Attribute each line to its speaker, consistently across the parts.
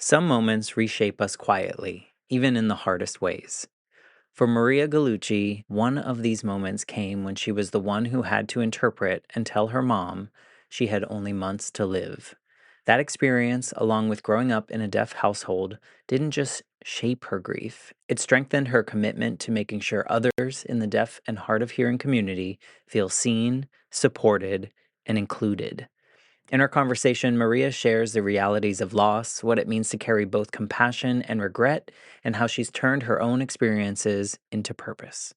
Speaker 1: Some moments reshape us quietly, even in the hardest ways. For Maria Gallucci, one of these moments came when she was the one who had to interpret and tell her mom she had only months to live. That experience, along with growing up in a deaf household, didn't just shape her grief. It strengthened her commitment to making sure others in the deaf and hard of hearing community feel seen, supported, and included. In our conversation, Maria shares the realities of loss, what it means to carry both compassion and regret, and how she's turned her own experiences into purpose.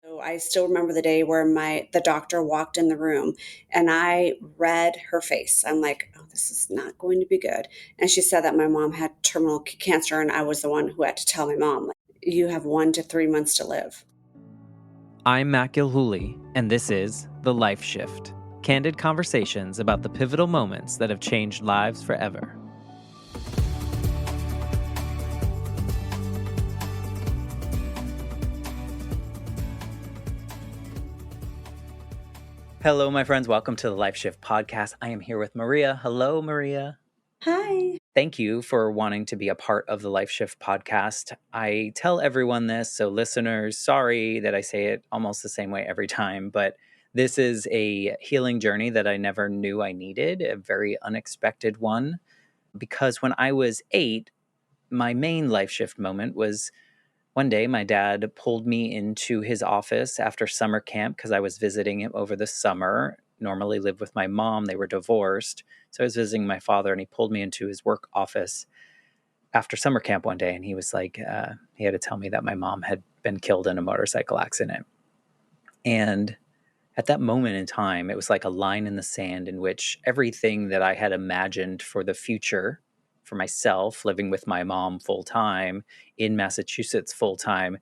Speaker 2: So I still remember the day where the doctor walked in the room and I read her face. I'm like, oh, this is not going to be good. And she said that my mom had terminal cancer and I was the one who had to tell my mom, like, you have 1 to 3 months to live.
Speaker 1: I'm Matt Gilhooly, and this is The Life Shift, candid conversations about the pivotal moments that have changed lives forever. Hello, my friends. Welcome to the Life Shift podcast. I am here with Maria. Hello, Maria.
Speaker 2: Hi.
Speaker 1: Thank you for wanting to be a part of the Life Shift podcast. I tell everyone this, so listeners, sorry that I say it almost the same way every time, but this is a healing journey that I never knew I needed, a very unexpected one. Because when I was 8, my main life shift moment was one day my dad pulled me into his office after summer camp because I was visiting him over the summer. Normally lived with my mom. They were divorced. So I was visiting my father and he pulled me into his work office after summer camp one day. And he was like, he had to tell me that my mom had been killed in a motorcycle accident. And at that moment in time, it was like a line in the sand in which everything that I had imagined for the future for myself, living with my mom full time in Massachusetts full time,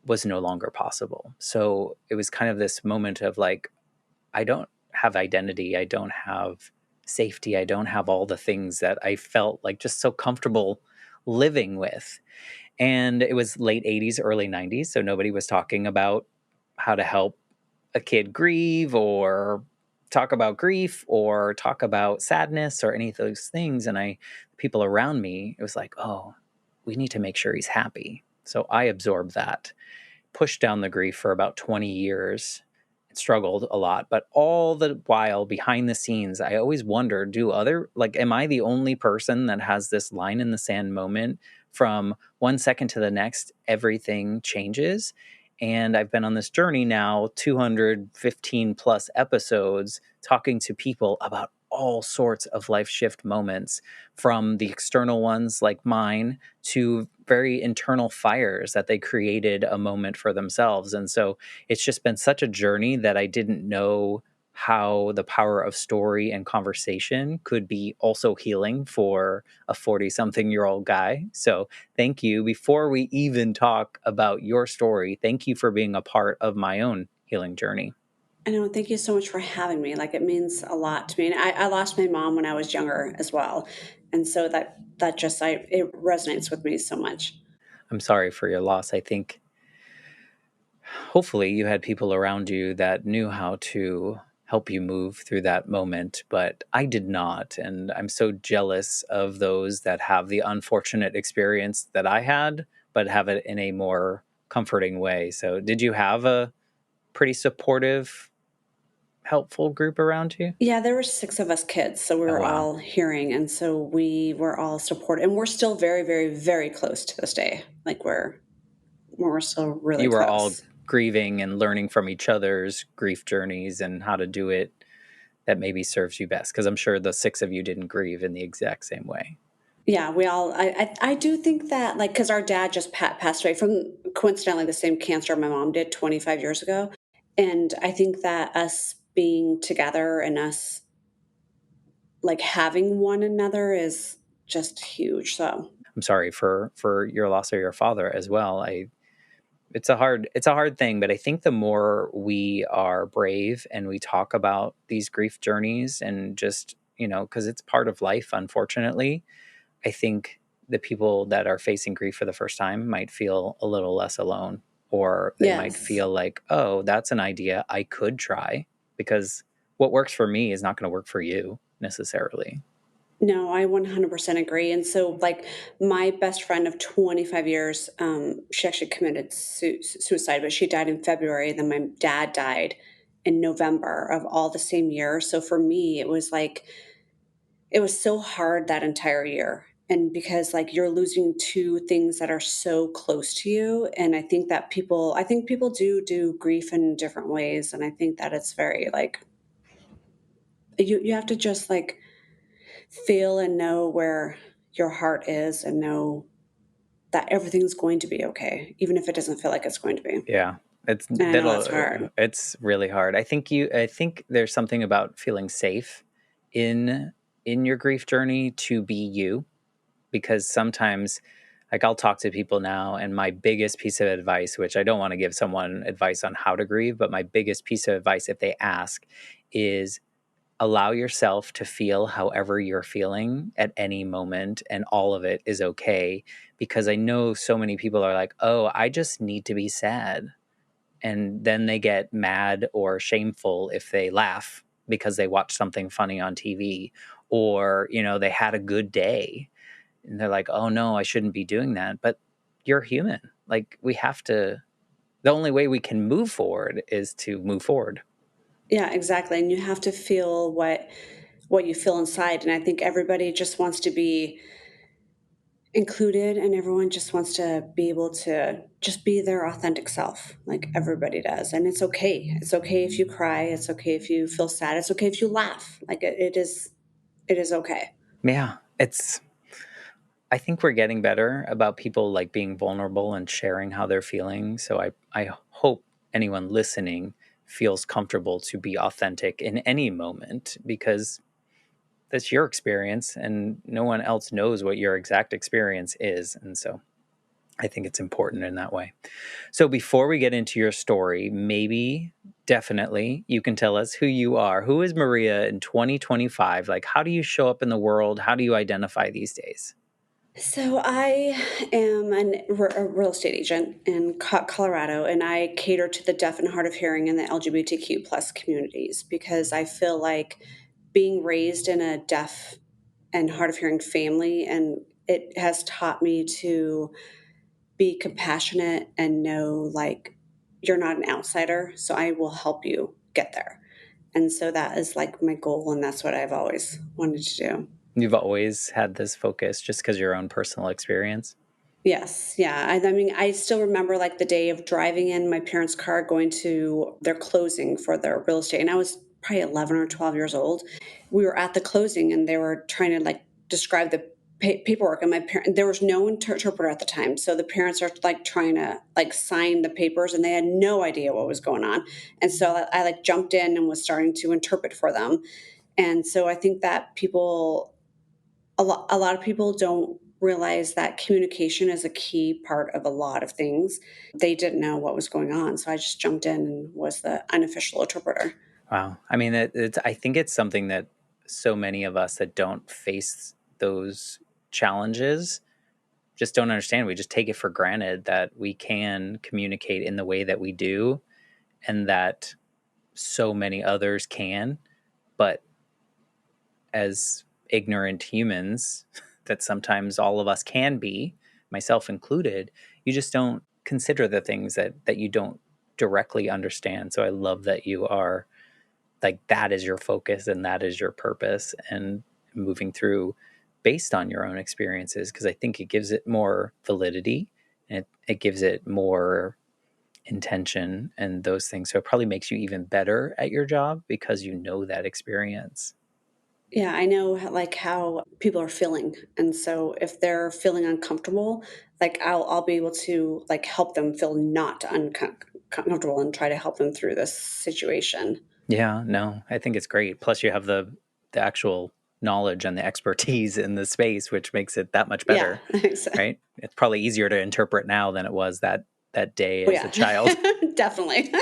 Speaker 1: was no longer possible. So it was kind of this moment of like, I don't have identity. I don't have safety. I don't have all the things that I felt like just so comfortable living with. And it was late 80s, early 90s. So nobody was talking about how to help a kid grieve or talk about grief or talk about sadness or any of those things. And people around me, it was like, oh, we need to make sure he's happy. So I absorbed that, pushed down the grief for about 20 years, struggled a lot. But all the while behind the scenes, I always wondered, am I the only person that has this line in the sand moment from 1 second to the next, everything changes? And I've been on this journey now, 215 plus episodes, talking to people about all sorts of life shift moments, from the external ones like mine to very internal fires that they created a moment for themselves. And so it's just been such a journey that I didn't know how the power of story and conversation could be also healing for a 40-something-year-old guy. So thank you. Before we even talk about your story, thank you for being a part of my own healing journey.
Speaker 2: I know. Thank you so much for having me. Like, it means a lot to me. And I lost my mom when I was younger as well. And so it resonates with me so much.
Speaker 1: I'm sorry for your loss. I think hopefully you had people around you that knew how to help you move through that moment, but I did not. And I'm so jealous of those that have the unfortunate experience that I had, but have it in a more comforting way. So did you have a pretty supportive, helpful group around you?
Speaker 2: Yeah, there were 6 of us kids, so we
Speaker 1: Oh,
Speaker 2: were
Speaker 1: wow.
Speaker 2: all hearing, and so we were all supported, and we're still very, very, very close to this day. Like, we're still really
Speaker 1: You were all
Speaker 2: close.
Speaker 1: grieving and learning from each other's grief journeys and how to do it that maybe serves you best. Because I'm sure the 6 of you didn't grieve in the exact same way.
Speaker 2: Yeah, we all. I do think that, like, because our dad just passed away from, coincidentally, the same cancer my mom did 25 years ago, and I think that us being together and us, like, having one another is just huge. So
Speaker 1: I'm sorry for your loss of your father as well. It's a hard thing, but I think the more we are brave and we talk about these grief journeys and just, because it's part of life, unfortunately, I think the people that are facing grief for the first time might feel a little less alone, or they might
Speaker 2: yes.
Speaker 1: feel like, oh, that's an idea I could try, because what works for me is not going to work for you necessarily.
Speaker 2: No, I 100% agree. And so, like, my best friend of 25 years, she actually committed suicide, but she died in February. And then my dad died in November of all the same year. So for me, it was like, it was so hard that entire year. And because, like, you're losing two things that are so close to you. And I think people do grief in different ways. And I think that it's very, like, you have to just, like, feel and know where your heart is and know that everything's going to be okay, even if it doesn't feel like it's going to be.
Speaker 1: Yeah.
Speaker 2: And I know that's hard.
Speaker 1: It's really hard. I think there's something about feeling safe in your grief journey to be you, because sometimes, like, I'll talk to people now, and my biggest piece of advice, which I don't want to give someone advice on how to grieve, but my biggest piece of advice if they ask is allow yourself to feel however you're feeling at any moment, and all of it is okay. Because I know so many people are like, oh, I just need to be sad. And then they get mad or shameful if they laugh because they watch something funny on TV, or, they had a good day. And they're like, oh no, I shouldn't be doing that. But you're human. Like, the only way we can move forward is to move forward.
Speaker 2: Yeah, exactly. And you have to feel what you feel inside. And I think everybody just wants to be included, and everyone just wants to be able to just be their authentic self, like everybody does. And it's okay. It's okay if you cry. It's okay if you feel sad. It's okay if you laugh. Like, it is okay.
Speaker 1: Yeah. I think we're getting better about people, like, being vulnerable and sharing how they're feeling. So I hope anyone listening feels comfortable to be authentic in any moment, because that's your experience and no one else knows what your exact experience is. And so I think it's important in that way. So before we get into your story, maybe, definitely, you can tell us who you are. Who is Maria in 2025? Like, how do you show up in the world? How do you identify these days?
Speaker 2: So I am a real estate agent in Colorado, and I cater to the deaf and hard of hearing and the LGBTQ plus communities because I feel like being raised in a deaf and hard of hearing family, and it has taught me to be compassionate and know, like, you're not an outsider, so I will help you get there. And so that is, like, my goal, and that's what I've always wanted to do.
Speaker 1: You've always had this focus just because your own personal experience?
Speaker 2: Yes, yeah. I mean, I still remember, like, the day of driving in my parents' car going to their closing for their real estate, and I was probably 11 or 12 years old. We were at the closing, and they were trying to, like, describe the paperwork, and my parent there was no interpreter at the time, so the parents are, like, trying to, like, sign the papers, and they had no idea what was going on, and so I, like, jumped in and was starting to interpret for them, and so I think that a lot of people don't realize that communication is a key part of a lot of things. They didn't know what was going on, so I just jumped in and was the unofficial interpreter.
Speaker 1: Wow. I mean, I think it's something that so many of us that don't face those challenges just don't understand. We just take it for granted that we can communicate in the way that we do, and that so many others can. But as ignorant humans that sometimes all of us can be, myself included, you just don't consider the things that you don't directly understand. So I love that you are, like, that is your focus and that is your purpose, and moving through based on your own experiences, because I think it gives it more validity, and it gives it more intention and those things. So it probably makes you even better at your job because you know that experience.
Speaker 2: Yeah, I know, like, how people are feeling, and so if they're feeling uncomfortable, like, I'll be able to, like, help them feel not uncomfortable and try to help them through this situation.
Speaker 1: Yeah, no, I think it's great. Plus, you have the actual knowledge and the expertise in the space, which makes it that much
Speaker 2: Yeah,
Speaker 1: better,
Speaker 2: exactly.
Speaker 1: right? It's probably easier to interpret now than it was that day
Speaker 2: Oh,
Speaker 1: as a
Speaker 2: yeah,
Speaker 1: child.
Speaker 2: definitely.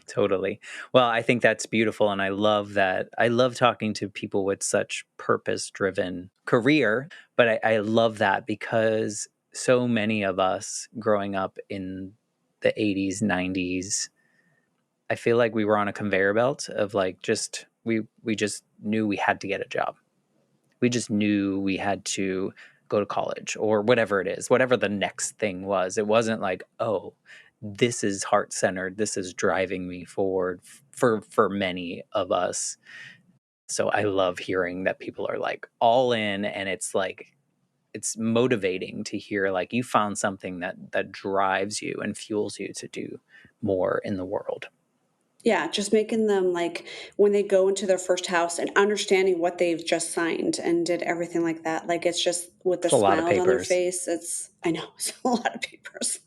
Speaker 1: Totally. Well, I think that's beautiful, and I love that. I love talking to people with such purpose-driven career, but I love that because so many of us growing up in the 80s, 90s, I feel like we were on a conveyor belt of, like, just we just knew we had to get a job. We just knew we had to go to college or whatever it is, whatever the next thing was. It wasn't like, oh, this is heart-centered. This is driving me forward for many of us. So I love hearing that people are like all in, and it's like it's motivating to hear like you found something that drives you and fuels you to do more in the world.
Speaker 2: Yeah, just making them like when they go into their first house and understanding what they've just signed and did everything like that. Like it's just with the
Speaker 1: It's a lot of
Speaker 2: smiles on their
Speaker 1: papers.
Speaker 2: face. I know, it's a lot of papers.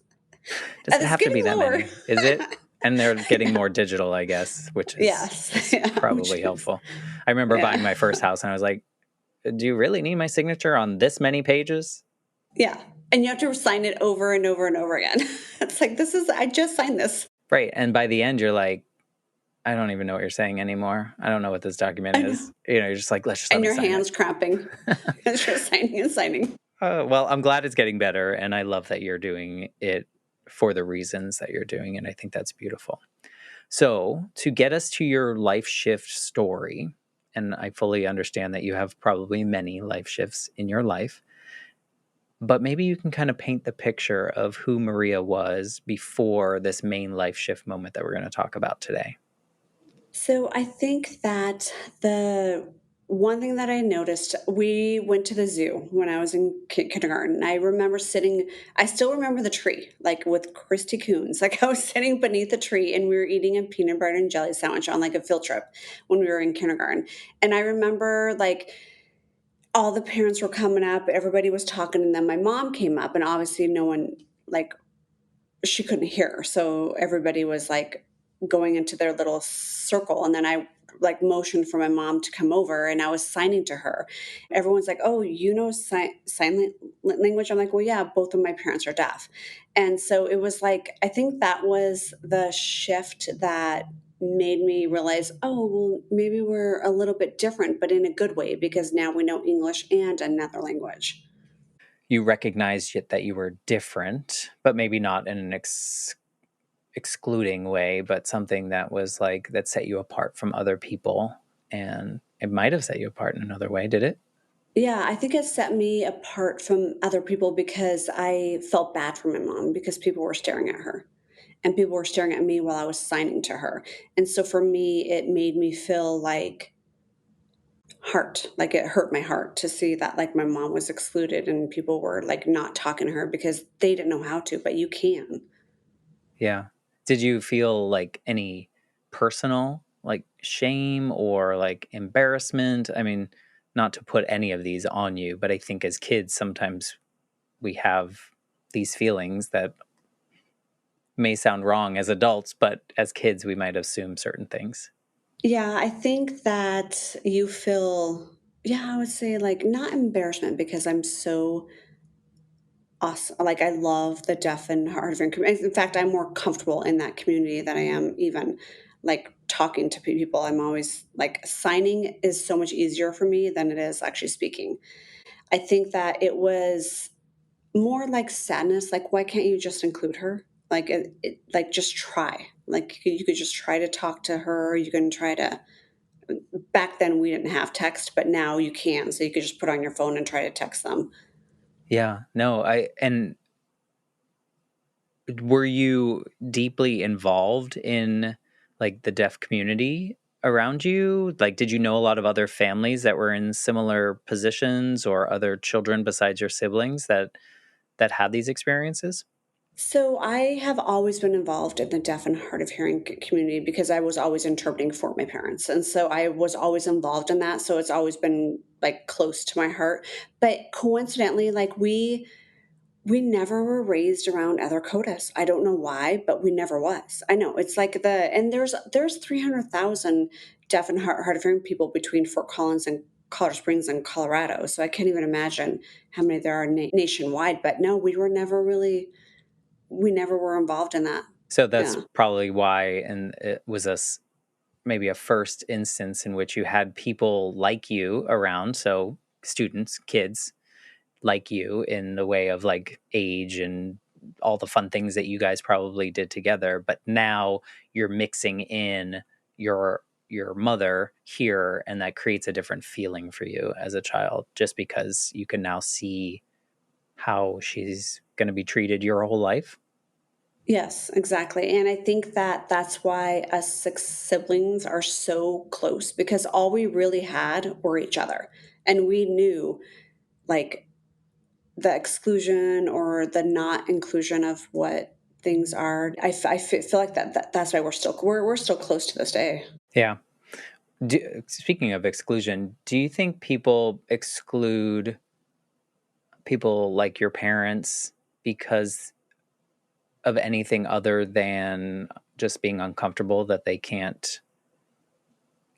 Speaker 1: Does
Speaker 2: And
Speaker 1: it
Speaker 2: it's
Speaker 1: have to
Speaker 2: getting
Speaker 1: be that
Speaker 2: lower.
Speaker 1: many? Is it? And they're getting
Speaker 2: Yeah.
Speaker 1: more digital, I guess, which
Speaker 2: Yes.
Speaker 1: is
Speaker 2: Yeah. Which
Speaker 1: probably
Speaker 2: is,
Speaker 1: helpful. I remember
Speaker 2: yeah.
Speaker 1: buying my first house and I was like, do you really need my signature on this many pages?
Speaker 2: Yeah. And you have to sign it over and over and over again. It's like, I just signed this.
Speaker 1: Right. And by the end, you're like, I don't even know what you're saying anymore. I don't know what this document
Speaker 2: I
Speaker 1: is.
Speaker 2: know.
Speaker 1: You're just like, let's just let
Speaker 2: And
Speaker 1: me
Speaker 2: your
Speaker 1: sign it.
Speaker 2: hands cramping as you're signing and signing.
Speaker 1: Well, I'm glad it's getting better. And I love that you're doing it for the reasons that you're doing. And I think that's beautiful. So, to get us to your life shift story, and I fully understand that you have probably many life shifts in your life, but maybe you can kind of paint the picture of who Maria was before this main life shift moment that we're going to talk about today.
Speaker 2: So I think that the one thing that I noticed, we went to the zoo when I was in kindergarten. I still remember the tree, like with Christy Coons. Like I was sitting beneath the tree and we were eating a peanut butter and jelly sandwich on like a field trip when we were in kindergarten. And I remember like all the parents were coming up, everybody was talking, and then my mom came up, and obviously no one like she couldn't hear. So everybody was like going into their little circle. And then I like motioned for my mom to come over and I was signing to her. Everyone's like, oh, you know, sign language? I'm like, well, yeah, both of my parents are deaf. And so it was like, I think that was the shift that made me realize, oh, well, maybe we're a little bit different, but in a good way, because now we know English and another language.
Speaker 1: You recognized that you were different, but maybe not in an excluding way, but something that was like that set you apart from other people. And it might have set you apart in another way, did it?
Speaker 2: Yeah, I think it set me apart from other people because I felt bad for my mom because people were staring at her and people were staring at me while I was signing to her. And so for me, it made me feel like it hurt my heart to see that like my mom was excluded and people were like not talking to her because they didn't know how to, but you can.
Speaker 1: Yeah. Did you feel like any personal like shame or like embarrassment? I mean, not to put any of these on you, but I think as kids sometimes we have these feelings that may sound wrong as adults, but as kids we might assume certain things.
Speaker 2: Yeah, I think that you feel, yeah, I would say like not embarrassment because I'm so awesome. Like I love the deaf and hard of hearing community. In fact, I'm more comfortable in that community than I am even like talking to people. I'm always like signing is so much easier for me than it is actually speaking. I think that it was more like sadness. Like, why can't you just include her? Like, like just try. Like, you could just try to talk to her. You can try to. Back then, we didn't have text, but now you can. So you could just put on your phone and try to text them.
Speaker 1: Yeah, no, I and were you deeply involved in like the deaf community around you? Like, did you know a lot of other families that were in similar positions or other children besides your siblings that had these experiences?
Speaker 2: So I have always been involved in the deaf and hard of hearing community because I was always interpreting for my parents. And so I was always involved in that. So it's always been like close to my heart. But coincidentally, like we never were raised around other codas. I don't know why, but we never was. I know it's like and there's 300,000 deaf and hard of hearing people between Fort Collins and Colorado Springs and Colorado. So I can't even imagine how many there are nationwide. But no, we never were involved in that.
Speaker 1: So that's
Speaker 2: Yeah.
Speaker 1: probably why, and it was maybe a first instance in which you had people like you around. So students, kids like you in the way of like age and all the fun things that you guys probably did together. But now you're mixing in your your mother here, and that creates a different feeling for you as a child, just because you can now see how she's going to be treated your whole life.
Speaker 2: Yes, exactly. And I think that that's why us six siblings are so close because all we really had were each other. And we knew like the exclusion or the not inclusion of what things are. Feel like that's why we're still close to this day.
Speaker 1: Yeah. Speaking of exclusion, do you think people exclude people like your parents because of anything other than just being uncomfortable that they can't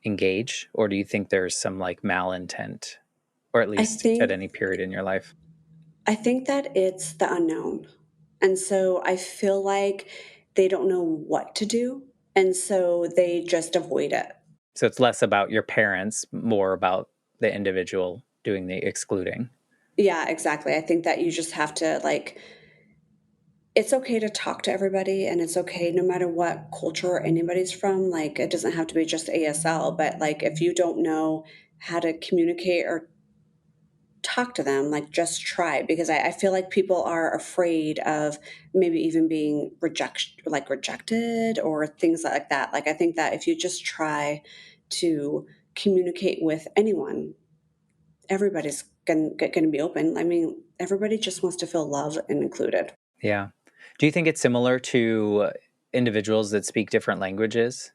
Speaker 1: engage? Or do you think there's some like malintent, or at
Speaker 2: I
Speaker 1: least at
Speaker 2: think
Speaker 1: any period in your life?
Speaker 2: I think that it's the unknown. And so I feel like they don't know what to do. And so they just avoid it.
Speaker 1: So it's less about your parents, more about the individual doing the excluding.
Speaker 2: Yeah, exactly. I think that you just have to like it's okay to talk to everybody and it's okay no matter what culture anybody's from. Like it doesn't have to be just ASL, but like if you don't know how to communicate or talk to them, like just try because I feel like people are afraid of maybe even being rejected or things like that. Like I think that if you just try to communicate with anyone, everybody's gonna be open. I mean, everybody just wants to feel loved and included.
Speaker 1: Yeah. Do you think it's similar to individuals that speak different languages?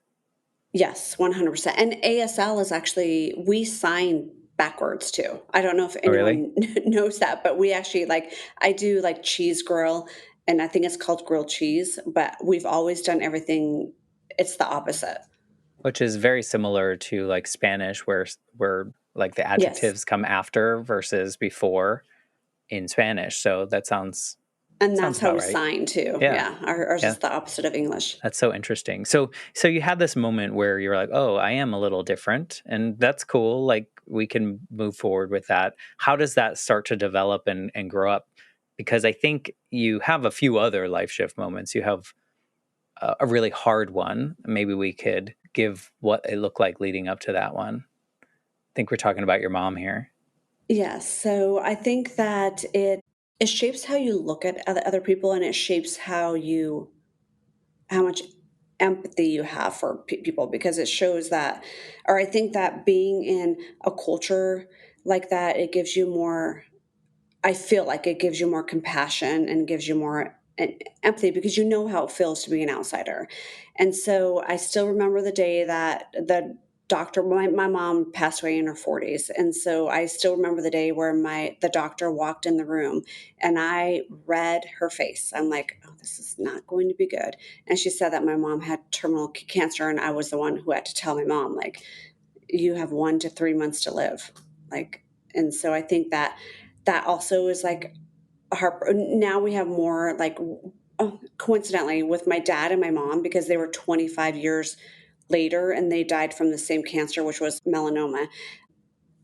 Speaker 2: Yes, 100%. And ASL is actually, we sign backwards too. I don't know if
Speaker 1: Oh, really?
Speaker 2: anyone knows that, but we actually like, I do like cheese grill, and I think it's called grilled cheese, but we've always done everything, it's the opposite.
Speaker 1: Which is very similar to like Spanish, where like the
Speaker 2: Yes.
Speaker 1: adjectives come after versus before in Spanish. So that
Speaker 2: And
Speaker 1: sounds
Speaker 2: that's how
Speaker 1: about
Speaker 2: we
Speaker 1: right.
Speaker 2: sign too.
Speaker 1: Yeah.
Speaker 2: Yeah. Ours
Speaker 1: Yeah.
Speaker 2: is the opposite of English.
Speaker 1: That's so interesting. So you had this moment where you're like, "Oh, I am a little different." And that's cool. Like we can move forward with that. How does that start to develop and grow up? Because I think you have a few other life shift moments. You have a really hard one. Maybe we could give what it looked like leading up to that one. I think we're talking about your mom here.
Speaker 2: Yes. So I think that it shapes how you look at other people and it shapes how much empathy you have for people because it shows that or I think that being in a culture like that it gives you more I feel like it gives you more compassion and gives you more empathy because you know how it feels to be an outsider. And so I still remember the day that the doctor, my mom passed away in her 40s. And so I still remember the day where the doctor walked in the room and I read her face. I'm like, oh, this is not going to be good. And she said that my mom had terminal cancer and I was the one who had to tell my mom, like, you have 1 to 3 months to live. Like, and so I think that that also is like now we have more like coincidentally with my dad and my mom because they were 25 years later and they died from the same cancer which was melanoma.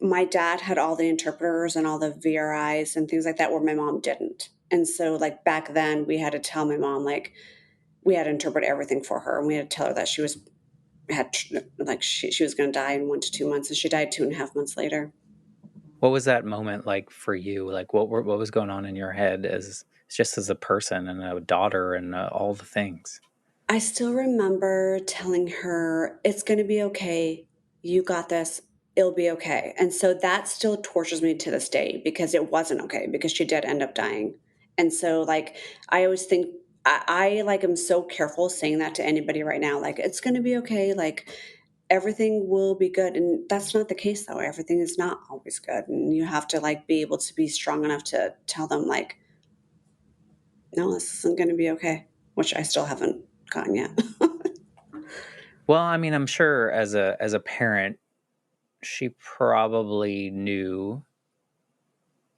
Speaker 2: My dad had all the interpreters and all the VRIs and things like that where my mom didn't. And so like back then we had to tell my mom like we had to interpret everything for her and we had to tell her that she was had like she was going to die in 1 to 2 months and she died 2.5 months later.
Speaker 1: What was that moment like for you? Like what was going on in your head as just as a person and a daughter and all the things?
Speaker 2: I still remember telling her, it's going to be okay. You got this. It'll be okay. And so that still tortures me to this day because it wasn't okay because she did end up dying. And so, like, I always think, I like, am so careful saying that to anybody right now. Like, it's going to be okay. Like, everything will be good. And that's not the case, though. Everything is not always good. And you have to, like, be able to be strong enough to tell them, like, no, this isn't going to be okay, which I still haven't gotten yet.
Speaker 1: Well, I mean, I'm sure as a parent, she probably knew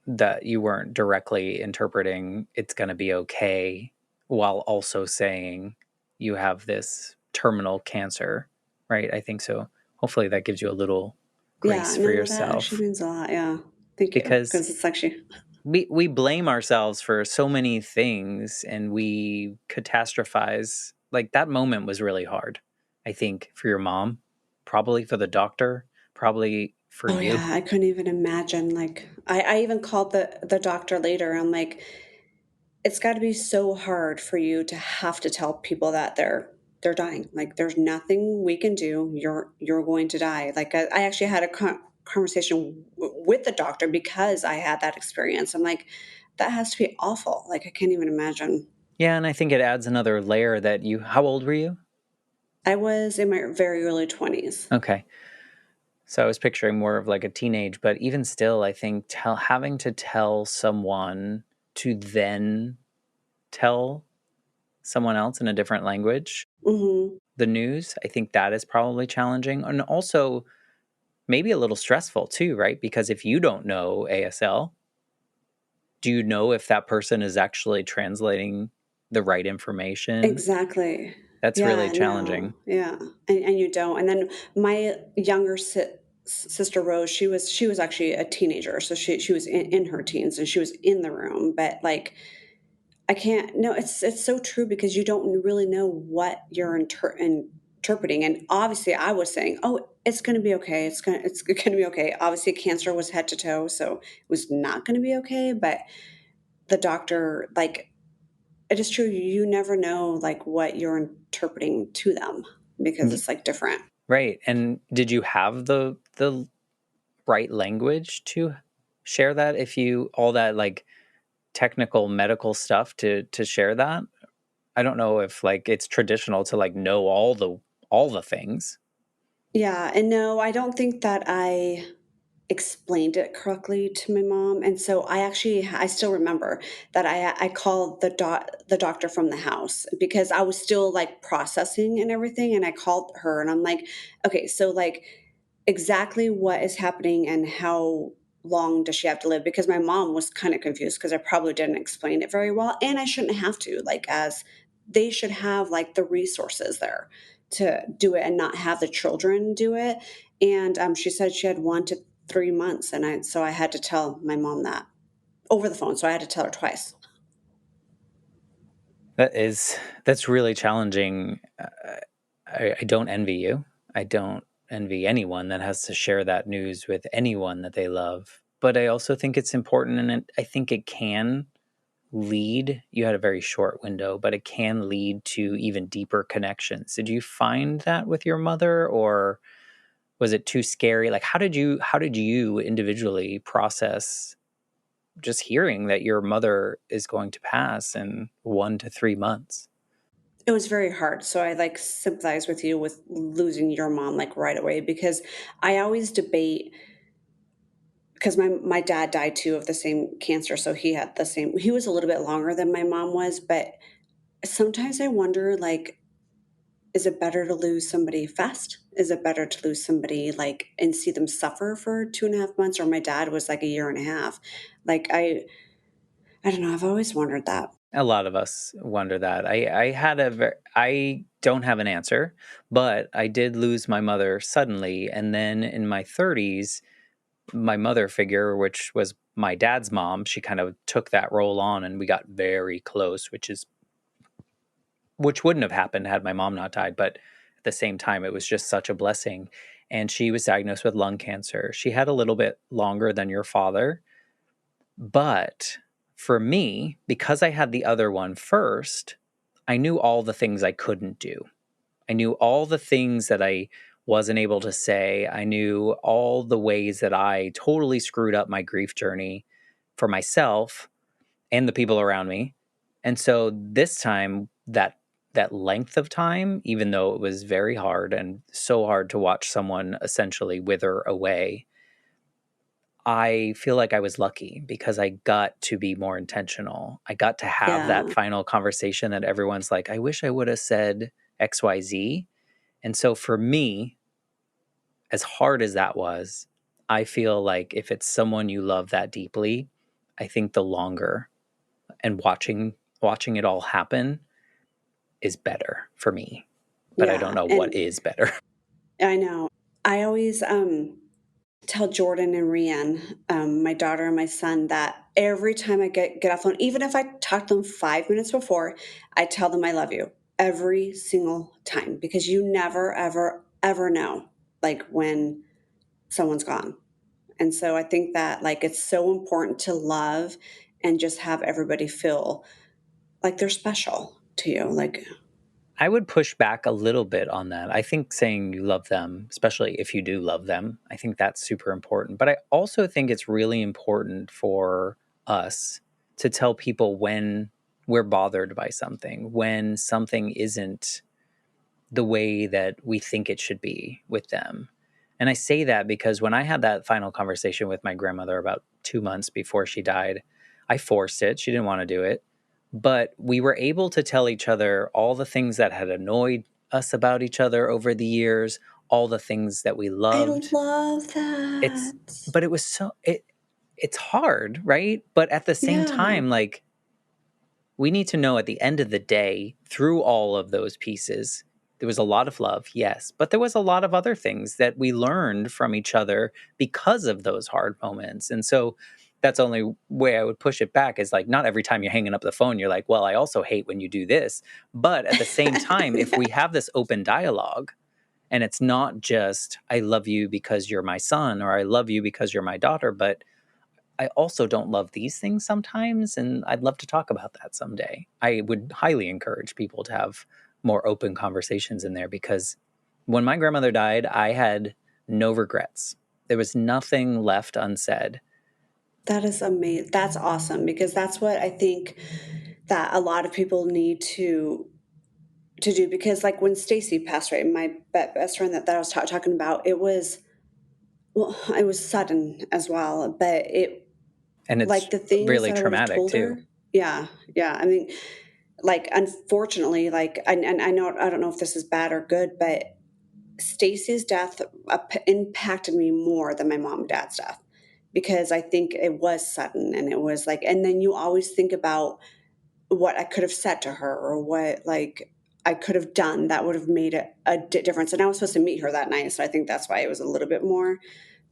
Speaker 1: that you weren't directly interpreting it's going to be okay while also saying you have this terminal cancer, right? I think so. Hopefully that gives you a little
Speaker 2: Yeah,
Speaker 1: grace for
Speaker 2: no, that actually
Speaker 1: yourself
Speaker 2: means a lot. Yeah. Thank you.
Speaker 1: because
Speaker 2: Because it's actually,
Speaker 1: we blame ourselves for so many things and we catastrophize. Like that moment was really hard, I think, for your mom. probably for the doctor, probably for
Speaker 2: Oh
Speaker 1: you.
Speaker 2: yeah, I couldn't even imagine. Like I even called the doctor later. I'm like, it's got to be so hard for you to have to tell people that they're dying. Like there's nothing we can do. You're going to die. Like I actually had a conversation with the doctor because I had that experience. I'm like, that has to be awful. Like I can't even imagine.
Speaker 1: Yeah, and I think it adds another layer that you how old were you?
Speaker 2: I was in my very early 20s.
Speaker 1: Okay. So I was picturing more of like a teenage, but even still, I think having to tell someone to then tell someone else in a different language
Speaker 2: Hmm.
Speaker 1: the news, I think that is probably challenging and also maybe a little stressful too, right? Because if you don't know ASL, do you know if that person is actually translating the right information?
Speaker 2: Exactly.
Speaker 1: That's really
Speaker 2: Yeah, no.
Speaker 1: challenging.
Speaker 2: Yeah. And you don't. And then my younger sister Rose, she was actually a teenager. So she was in her teens and she was in the room, but like I can't no, it's so true because you don't really know what you're interpreting. And obviously I was saying, "Oh, it's going to be okay. It's going to be okay." Obviously cancer was head to toe, so it was not going to be okay, but the doctor like it is true. You never know like what you're interpreting to them because
Speaker 1: Y-
Speaker 2: it's like different.
Speaker 1: Right. And did you have the right language to share that if you all that like technical medical stuff to share that? I don't know if like it's traditional to like know all the things.
Speaker 2: Yeah, and no, I don't think that I explained it correctly to my mom, and so I still remember that I called the doctor from the house because I was still like processing and everything, and I called her and I'm like, okay, so like exactly what is happening and how long does she have to live, because my mom was kind of confused because I probably didn't explain it very well and I shouldn't have to, like as they should have like the resources there to do it and not have the children do it. And she said she had 1 to 3 months, and I had to tell my mom that over the phone, so I had to tell her twice.
Speaker 1: That is that's really challenging. I don't envy you. I don't envy anyone that has to share that news with anyone that they love. But I also think it's important, and I think it can lead. You had a very short window, but it can lead to even deeper connections. Did you find that with your mother, or was it too scary? Like, how did you individually process just hearing that your mother is going to pass in 1 to 3 months?
Speaker 2: It was very hard, so I like sympathize with you with losing your mom like right away, because I always debate, because my dad died too of the same cancer, so he was a little bit longer than my mom was, but sometimes I wonder like, is it better to lose somebody fast? Is it better to lose somebody like and see them suffer for 2.5 months? Or my dad was like a year and a half. Like I don't know. I've always wondered that.
Speaker 1: A lot of us wonder that. I don't have an answer, but I did lose my mother suddenly, and then in my 30s, my mother figure, which was my dad's mom, she kind of took that role on, and we got very close, which wouldn't have happened had my mom not died. But at the same time, it was just such a blessing. And she was diagnosed with lung cancer. She had a little bit longer than your father, but for me, because I had the other one first, I knew all the things I couldn't do. I knew all the things that I wasn't able to say. I knew all the ways that I totally screwed up my grief journey for myself and the people around me. And so this time, that length of time, even though it was very hard and so hard to watch someone essentially wither away, I feel like I was lucky because I got to be more intentional. I got to have that
Speaker 2: Yeah.
Speaker 1: final conversation that everyone's like, I wish I would have said XYZ. And so for me, as hard as that was, I feel like if it's someone you love that deeply, I think the longer and watching it all happen is better for me. But I don't
Speaker 2: Yeah.
Speaker 1: know what
Speaker 2: And
Speaker 1: is better.
Speaker 2: I know. I always tell Jordan and Rianne, my daughter and my son, that every time I get off the phone, even if I talk to them 5 minutes before, I tell them I love you every single time, because you never, ever, ever know. like when someone's gone. And so I think that like it's so important to love and just have everybody feel like they're special to you. Like,
Speaker 1: I would push back a little bit on that. I think saying you love them, especially if you do love them, I think that's super important. But I also think it's really important for us to tell people when we're bothered by something, when something isn't the way that we think it should be with them. And I say that because when I had that final conversation with my grandmother about 2 months before she died, I forced it. She didn't want to do it. But we were able to tell each other all the things that had annoyed us about each other over the years, all the things that we
Speaker 2: I
Speaker 1: loved.
Speaker 2: love
Speaker 1: It's,
Speaker 2: that.
Speaker 1: but it was so, it's hard, right? But at the same
Speaker 2: Yeah.
Speaker 1: time, like, we need to know at the end of the day, through all of those pieces, there was a lot of love, yes, but there was a lot of other things that we learned from each other because of those hard moments. And so that's the only way I would push it back is like, not every time you're hanging up the phone, you're like, well, I also hate when you do this. But at the same time, if we have this open dialogue and it's not just, I love you because you're my son or I love you because you're my daughter, but I also don't love these things sometimes, and I'd love to talk about that someday. I would highly encourage people to have more open conversations in there because when my grandmother died, I had no regrets. There was nothing left unsaid.
Speaker 2: That is amazing. That's awesome because that's what I think that a lot of people need to do because like when Stacy passed away, my best friend that I was talking about, it was well, it was sudden as well, but it
Speaker 1: And
Speaker 2: like
Speaker 1: it's
Speaker 2: the things
Speaker 1: really
Speaker 2: that I would have
Speaker 1: traumatic
Speaker 2: told
Speaker 1: too.
Speaker 2: her. Yeah, yeah. I mean, like unfortunately, like and I know I don't know if this is bad or good, but Stacy's death impacted me more than my mom and dad's death because I think it was sudden and it was like, and then you always think about what I could have said to her or what like I could have done that would have made a difference. And I was supposed to meet her that night, so I think that's why it was a little bit more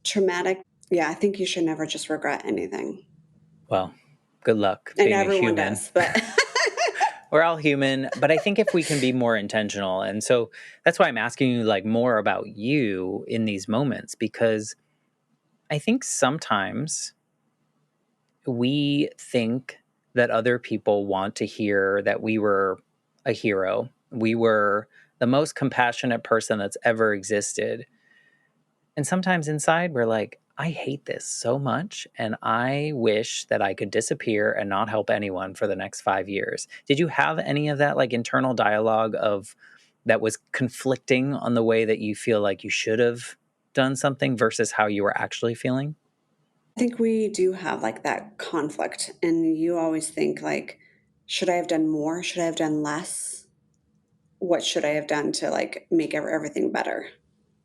Speaker 2: traumatic. Yeah, I think you should never just regret anything,
Speaker 1: Well, good luck
Speaker 2: and
Speaker 1: being a
Speaker 2: everyone
Speaker 1: human.
Speaker 2: does, but.
Speaker 1: We're all human, but I think if we can be more intentional, and so that's why I'm asking you like more about you in these moments because I think sometimes we think that other people want to hear that we were a hero. We were the most compassionate person that's ever existed. And sometimes inside, we're like, I hate this so much. And I wish that I could disappear and not help anyone for the next 5 years. Did you have any of that like internal dialogue of that was conflicting on the way that you feel like you should have done something versus how you were actually feeling?
Speaker 2: I think we do have like that conflict, and you always think like, should I have done more? Should I have done less? What should I have done to like make everything better?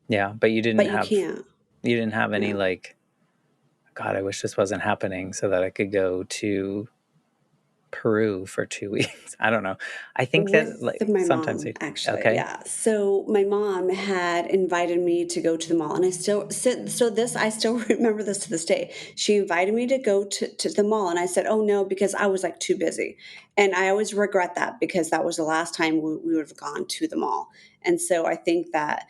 Speaker 1: Yeah, but
Speaker 2: But you can't.
Speaker 1: you didn't have any
Speaker 2: Yeah.
Speaker 1: like, God, I wish this wasn't happening so that I could go to Peru for 2 weeks. I don't know. I think that
Speaker 2: With
Speaker 1: like
Speaker 2: my
Speaker 1: sometimes
Speaker 2: mom,
Speaker 1: they,
Speaker 2: actually,
Speaker 1: okay.
Speaker 2: yeah. So my mom had invited me to go to the mall, and I still remember this to this day. She invited me to go to the mall, and I said, "Oh no," because I was like too busy, and I always regret that because that was the last time we would have gone to the mall, and so I think that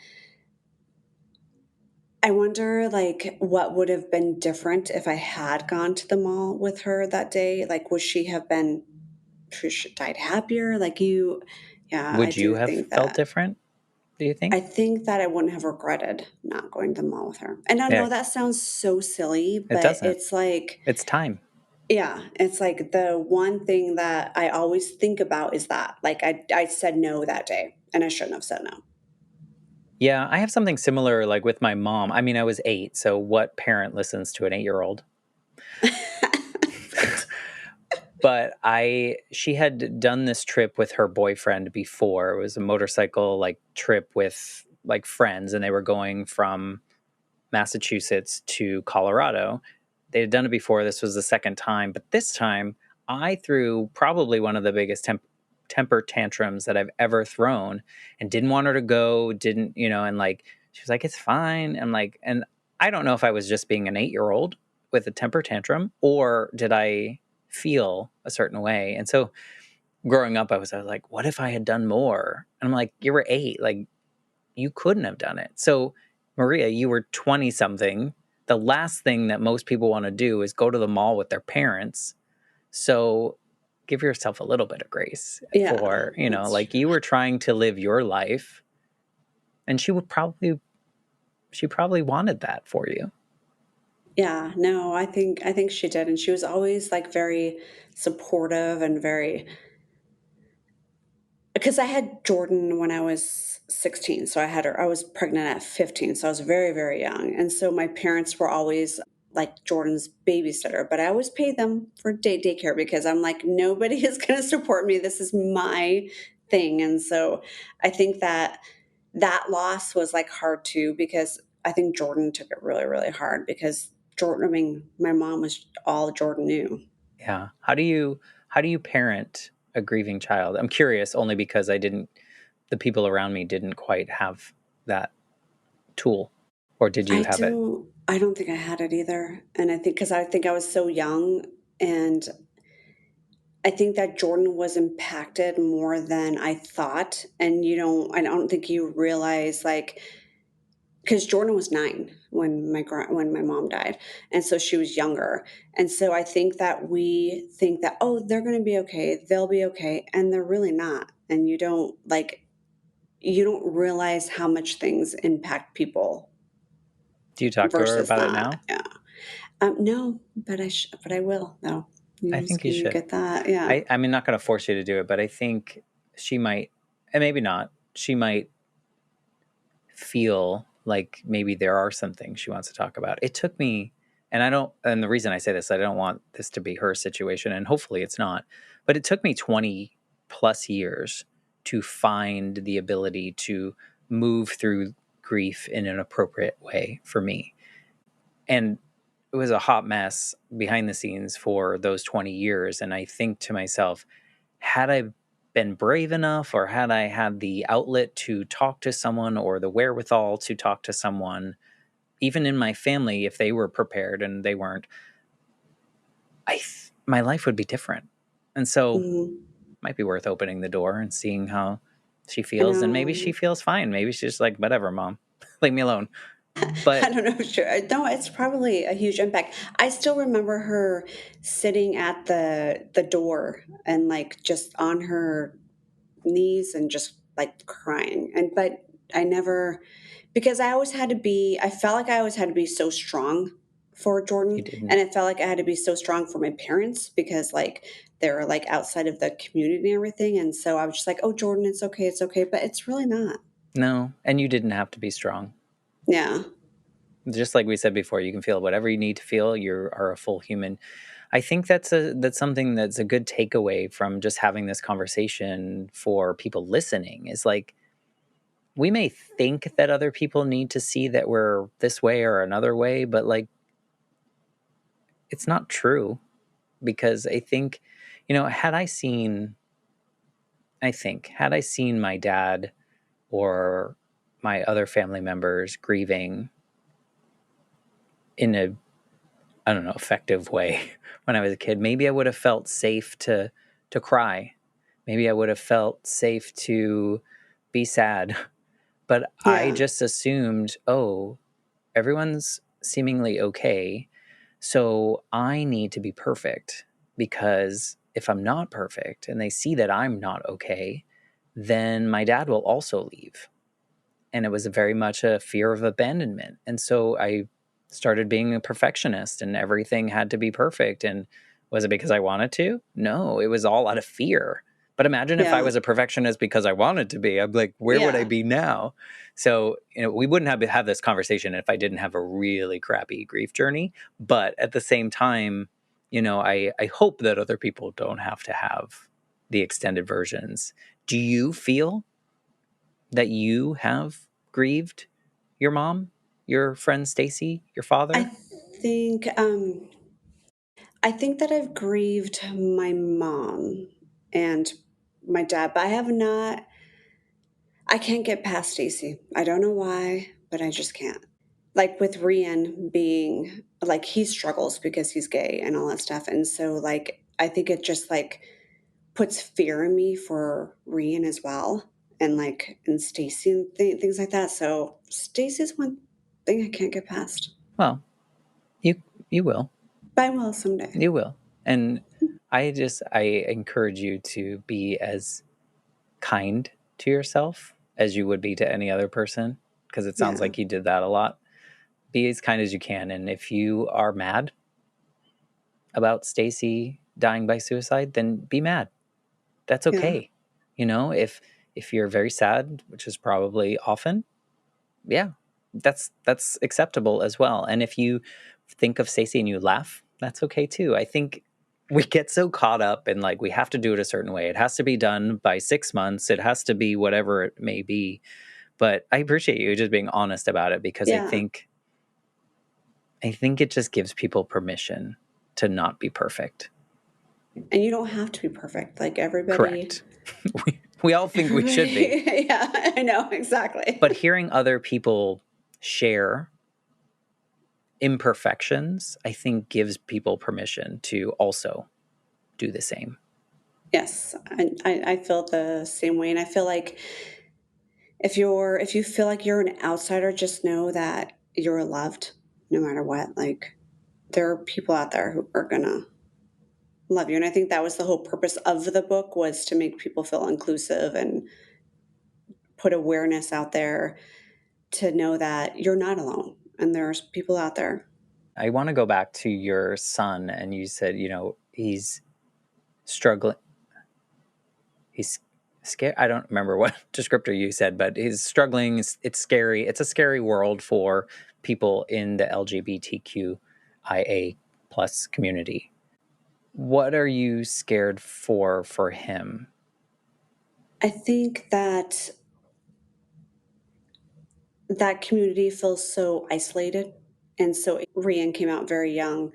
Speaker 2: I wonder like what would have been different if I had gone to the mall with her that day. Like, would she have been? She died happier. Like you, yeah, I
Speaker 1: Would you
Speaker 2: do
Speaker 1: have
Speaker 2: think
Speaker 1: felt
Speaker 2: that.
Speaker 1: different? Do you
Speaker 2: I
Speaker 1: think?
Speaker 2: think that I wouldn't have regretted not going to the mall with her. And I
Speaker 1: Yeah,
Speaker 2: know that sounds so silly,
Speaker 1: it
Speaker 2: but
Speaker 1: doesn't.
Speaker 2: it's like,
Speaker 1: It's time.
Speaker 2: yeah, it's like the one thing that I always think about is that. Like I said no that day and I shouldn't have said no.
Speaker 1: Yeah, I have something similar like with my mom. I mean, I was 8, so what parent listens to an 8-year-old?
Speaker 2: Right.
Speaker 1: But she had done this trip with her boyfriend before. It was a motorcycle like trip with like friends and they were going from Massachusetts to Colorado. They had done it before. This was the second time, but this time I threw probably one of the biggest temper tantrums that I've ever thrown and didn't want her to go, didn't, and like she was like, it's fine. And like, and I don't know if I was just being an 8-year-old with a temper tantrum or did I feel a certain way. And so growing up, I was like, what if I had done more? And I'm like, you were 8, like you couldn't have done it. So Maria, you were 20 something. The last thing that most people want to do is go to the mall with their parents. So give yourself a little bit of grace
Speaker 2: Yeah,
Speaker 1: for,
Speaker 2: that's
Speaker 1: like
Speaker 2: true.
Speaker 1: you were trying to live your life, and she probably wanted that for you.
Speaker 2: Yeah, no, I think she did, and she was always, like, very supportive and very because I had Jordan when I was 16, so I was pregnant at 15, so I was very, very young, and so my parents were always, like, Jordan's babysitter, but I always paid them for daycare because I'm like, "Nobody is gonna support me, this is my thing," and so I think that that loss was, like, hard too because I think Jordan took it really, really hard because Jordan I mean, my mom was all Jordan knew.
Speaker 1: Yeah. How do you parent a grieving child? I'm curious only because the people around me didn't quite have that tool. Or did you have it?
Speaker 2: I don't think I had it either, and I think I was so young, and I think that Jordan was impacted more than I thought, and I don't think you realize, like, because Jordan was 9 when when my mom died, and so she was younger, and so I think that we think that, "Oh, they're gonna be okay, they'll be okay," and they're really not, and you don't realize how much things impact people
Speaker 1: Do you talk to her
Speaker 2: versus
Speaker 1: about it
Speaker 2: not,
Speaker 1: now?
Speaker 2: yeah. No, but I will, though.
Speaker 1: I think you
Speaker 2: You
Speaker 1: should.
Speaker 2: get that, yeah.
Speaker 1: I'm not going to force you to do it, but I think she might, and maybe not, she might feel like maybe there are some things she wants to talk about. It took me, and the reason I say this, I don't want this to be her situation, and hopefully it's not, but it took me 20 plus years to find the ability to move through grief in an appropriate way for me. And it was a hot mess behind the scenes for those 20 years. And I think to myself, had I been brave enough or had I had the outlet to talk to someone or the wherewithal to talk to someone, even in my family, if they were prepared and they weren't, my life would be different. And so it
Speaker 2: Mhm.
Speaker 1: might be worth opening the door and seeing how she
Speaker 2: I
Speaker 1: feels. And maybe she
Speaker 2: know.
Speaker 1: feels fine. Maybe she's just like, whatever, mom, leave me alone. But
Speaker 2: I don't know, sure. No, it's probably a huge impact. I still remember her sitting at the door and, like, just on her knees and just, like, crying, but I never because I felt like I always had to be so strong for
Speaker 1: you
Speaker 2: Jordan, and
Speaker 1: didn't.
Speaker 2: I felt like I had to be so strong for my parents because, like, they're, like, outside of the community and everything, and so I was just like, "Oh, Jordan, it's okay," but it's really not.
Speaker 1: No, and you didn't have to be strong.
Speaker 2: Yeah.
Speaker 1: Just like we said before, you can feel whatever you need to feel. You are a full human. I think that's something that's a good takeaway from just having this conversation for people listening is like we may think that other people need to see that we're this way or another way, but like it's not true because I think, had I seen, had I seen my dad or my other family members grieving in a, I don't know, effective way when I was a kid, maybe I would have felt safe to cry. Maybe I would have felt safe to be sad. But I
Speaker 2: Yeah.
Speaker 1: just assumed, oh, everyone's seemingly okay. So I need to be perfect because if I'm not perfect and they see that I'm not okay, then my dad will also leave. And it was very much a fear of abandonment. And so I started being a perfectionist and everything had to be perfect. And was it because I wanted to? No, it was all out of fear. But imagine if I
Speaker 2: Yeah.
Speaker 1: was a perfectionist because I wanted to be. I'm like, where would I
Speaker 2: Yeah.
Speaker 1: be now? So, we wouldn't have this conversation if I didn't have a really crappy grief journey. But at the same time, I hope that other people don't have to have the extended versions. Do you feel that you have grieved your mom, your friend Stacy, your
Speaker 2: I
Speaker 1: father?
Speaker 2: think um I think that I've grieved my mom and my dad, but I can't get past Stacy. I don't know why, but I just can't. Like with Rian being like he struggles because he's gay and all that stuff. And so like I think it just like puts fear in me for Rian as well. And like and Stacy and things like that. So Stacy's one thing I can't get past.
Speaker 1: Well, you will.
Speaker 2: But I will someday.
Speaker 1: You will. And I encourage you to be as kind to yourself as you would be to any other person, because it sounds
Speaker 2: Yeah.
Speaker 1: like you did that a lot. Be as kind as you can, and if you are mad about Stacy dying by suicide, then be mad. That's
Speaker 2: Yeah.
Speaker 1: okay. If you're very sad, which is probably often, yeah, that's acceptable as well. And if you think of Stacey and you laugh, that's okay too. I think we get so caught up in like we have to do it a certain way. It has to be done by 6 months. It has to be whatever it may be. But I appreciate you just being honest about it, because
Speaker 2: Yeah.
Speaker 1: I think it just gives people permission to not be perfect.
Speaker 2: And you don't have to be perfect. Like everybody,
Speaker 1: Correct. We all think we should be.
Speaker 2: yeah, I know, exactly.
Speaker 1: But hearing other people share imperfections, I think gives people permission to also do the same.
Speaker 2: Yes, I feel the same way, and I feel like if you feel like you're an outsider, just know that you're loved no matter what. Like there are people out there who are gonna love you, and I think that was the whole purpose of the book, was to make people feel inclusive and put awareness out there to know that you're not alone and there's people out there.
Speaker 1: I want to go back to your son, and you said, he's struggling. He's scared. I don't remember what descriptor you said, but he's struggling. It's scary. It's a scary world for people in the LGBTQIA plus community. What are you scared for him?
Speaker 2: I think that that community feels so isolated. And so Rian came out very young.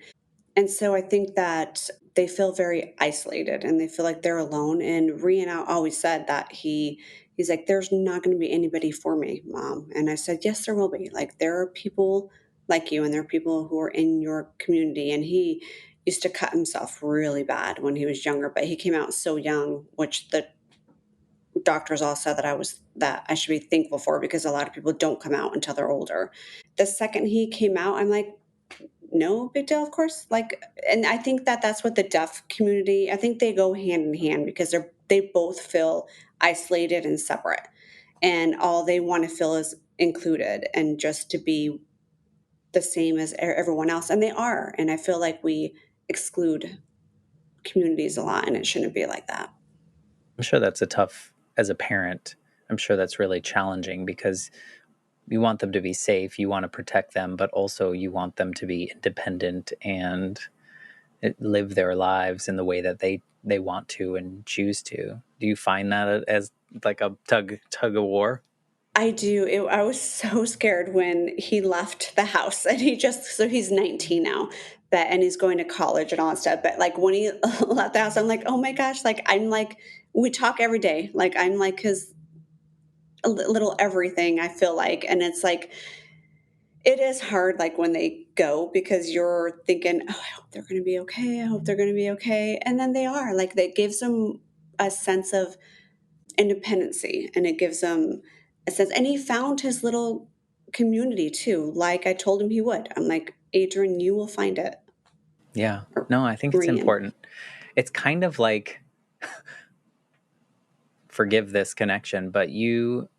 Speaker 2: And so I think that they feel very isolated and they feel like they're alone. And Rian always said that he's like, there's not going to be anybody for me, Mom. And I said, yes, there will be. Like there are people like you and there are people who are in your community. And he used to cut himself really bad when he was younger, but he came out so young, which the doctors all said that I should be thankful for, because a lot of people don't come out until they're older. The second he came out, I'm like, no big deal, of course. Like, and I think that that's what the deaf community, I think they go hand in hand, because they both feel isolated and separate, and all they want to feel is included and just to be the same as everyone else, and they are. And I feel like we exclude communities a lot, and it shouldn't be like that.
Speaker 1: I'm sure that's as a parent, I'm sure that's really challenging, because you want them to be safe, you want to protect them, but also you want them to be independent and live their lives in the way that they want to and choose to. Do you find that as like a tug of war?
Speaker 2: I do. I was so scared when he left the house, and so he's 19 now, and he's going to college and all that stuff. But like when he left the house, I'm like, oh my gosh, like I'm like, we talk every day. Like I'm like his little everything, I feel like. And it's like, it is hard, like when they go, because you're thinking, oh, I hope they're going to be okay. I hope they're going to be okay. And then they are. Like that gives them a sense of independency, and it gives him a sense, and he found his little community too, like I told him he would. I'm like, Adrian, you will find it.
Speaker 1: Yeah.
Speaker 2: Or
Speaker 1: No, I think it's
Speaker 2: Rian.
Speaker 1: important. It's kind of like, forgive this connection, but you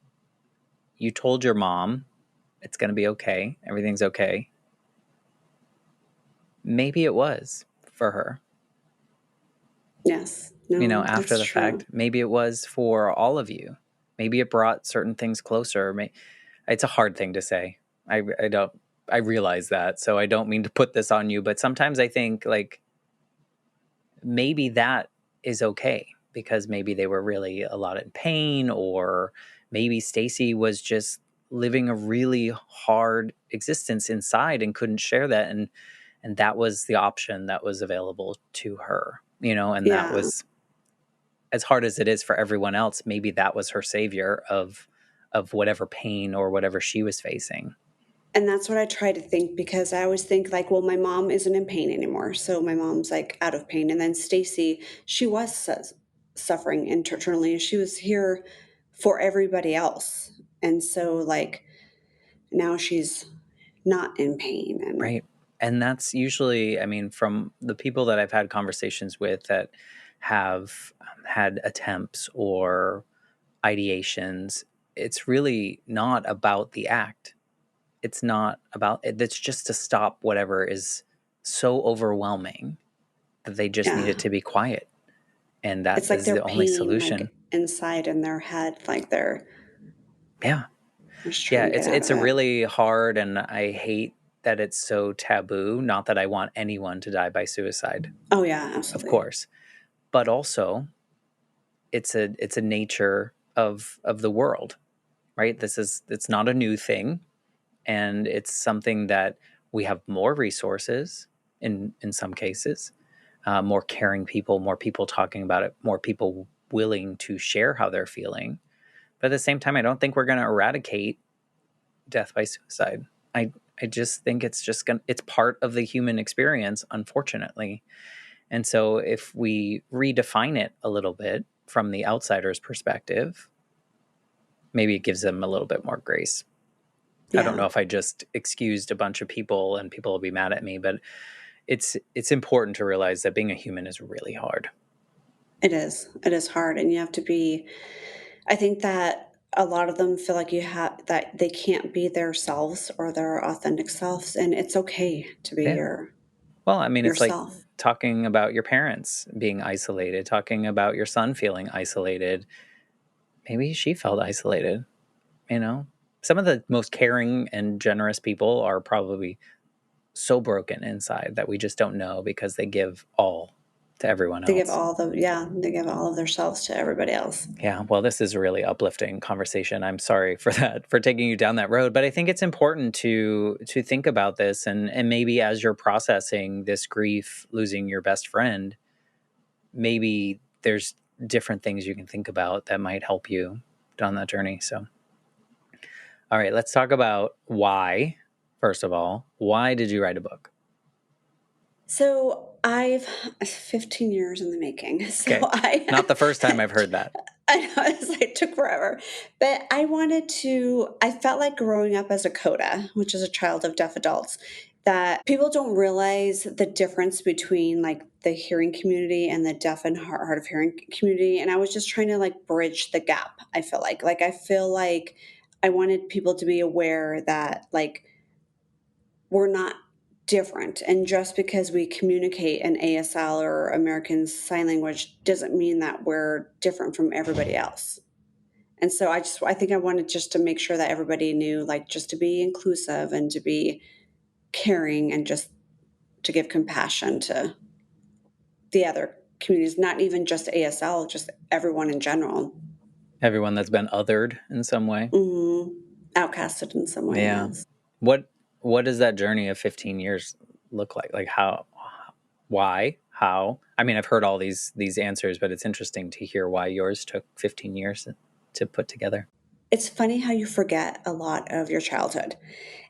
Speaker 1: told your mom it's going to be okay, everything's okay. Maybe it was for her.
Speaker 2: Yes, no,
Speaker 1: After
Speaker 2: that's
Speaker 1: the
Speaker 2: true.
Speaker 1: fact, maybe it was for all of you. Maybe it brought certain things closer. It's a hard thing to say. I don't, I realize that. So I don't mean to put this on you, but sometimes I think like maybe that is okay, because maybe they were really a lot in pain, or maybe Stacy was just living a really hard existence inside and couldn't share that, and that was the option that was available to her, and that
Speaker 2: Yeah.
Speaker 1: was, as hard as it is for everyone else, maybe that was her savior of whatever pain or whatever she was facing.
Speaker 2: And that's what I try to think, because I always think like, well, my mom isn't in pain anymore, so my mom's like out of pain. And then Stacy, she was suffering internally. She was here for everybody else, and so like now she's not in pain. And
Speaker 1: Right. And that's usually, I mean, from the people that I've had conversations with that have had attempts or ideations, it's really not about the act. It's not about it. It's just to stop whatever is so overwhelming that they just need
Speaker 2: yeah,
Speaker 1: it to be quiet. And that
Speaker 2: it's like
Speaker 1: is
Speaker 2: they're
Speaker 1: the only
Speaker 2: pain
Speaker 1: solution.
Speaker 2: like inside in their head, like
Speaker 1: Yeah.
Speaker 2: they're just trying
Speaker 1: Yeah.
Speaker 2: to get out
Speaker 1: It's
Speaker 2: of
Speaker 1: a
Speaker 2: it.
Speaker 1: really hard, and I hate that it's so taboo. Not that I want anyone to die by suicide,
Speaker 2: Oh yeah,
Speaker 1: of
Speaker 2: absolutely.
Speaker 1: course, but also it's a nature of the world, right? It's not a new thing, and it's something that we have more resources in some cases, more caring people, more people talking about it, more people willing to share how they're feeling. But at the same time, I don't think we're going to eradicate death by suicide. I just think it's part of the human experience, unfortunately. And so if we redefine it a little bit from the outsider's perspective, maybe it gives them a little bit more grace. I don't
Speaker 2: Yeah,
Speaker 1: know if I just excused a bunch of people and people will be mad at me, but it's important to realize that being a human is really hard.
Speaker 2: it is. It is hard, and you have to be. I think that a lot of them feel like you have that they can't be their selves or their authentic selves, and it's okay to be
Speaker 1: Yeah. Well, I mean, it's like
Speaker 2: yourself.
Speaker 1: talking about your parents being isolated, talking about your son feeling isolated. Maybe she felt isolated, you know? Some of the most caring and generous people are probably so broken inside that we just don't know because they give all to everyone else.
Speaker 2: They give all of themselves to everybody else.
Speaker 1: Yeah, well, this is a really uplifting conversation. I'm sorry for that, for taking you down that road, but I think it's important to think about this, and maybe as you're processing this grief, losing your best friend, maybe there's different things you can think about that might help you down that journey. So, all right, let's talk about why. First of all, why did you write a book?
Speaker 2: So I've 15 years in the making. So
Speaker 1: Okay, not the first time I've heard that.
Speaker 2: I know it's like took forever, but I wanted to. I felt like growing up as a coda, which is a child of deaf adults, that people don't realize the difference between like the hearing community and the deaf and hard of hearing community. And I was just trying to like bridge the gap. I feel like I wanted people to be aware that like we're not different. And just because we communicate in ASL or American Sign Language doesn't mean that we're different from everybody else. And so I think I wanted just to make sure that everybody knew, like, just to be inclusive and to be caring and just to give compassion to the other communities, not even just ASL, just everyone in general.
Speaker 1: Everyone that's been othered in some way.
Speaker 2: Hmm. Outcasted in some way,
Speaker 1: Yeah.
Speaker 2: yes.
Speaker 1: What what does that journey of 15 years look like? Like how, why, how? I mean, I've heard all these answers, but it's interesting to hear why yours took 15 years to put together.
Speaker 2: It's funny how you forget a lot of your childhood.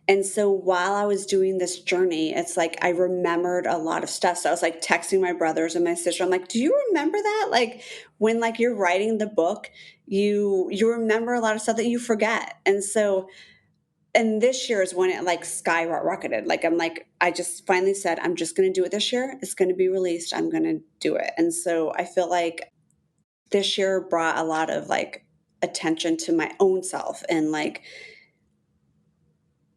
Speaker 2: And so while I was doing this journey, it's like I remembered a lot of stuff. So I was like texting my brothers and my sister. I'm like, "Do you remember that? Like when like you're writing the book, you remember a lot of stuff that you forget." And so and this year is when it like skyrocketed. Like I'm like I just finally said I'm just going to do it this year. It's going to be released. I'm going to do it. And so I feel like this year brought a lot of like attention to my own self and like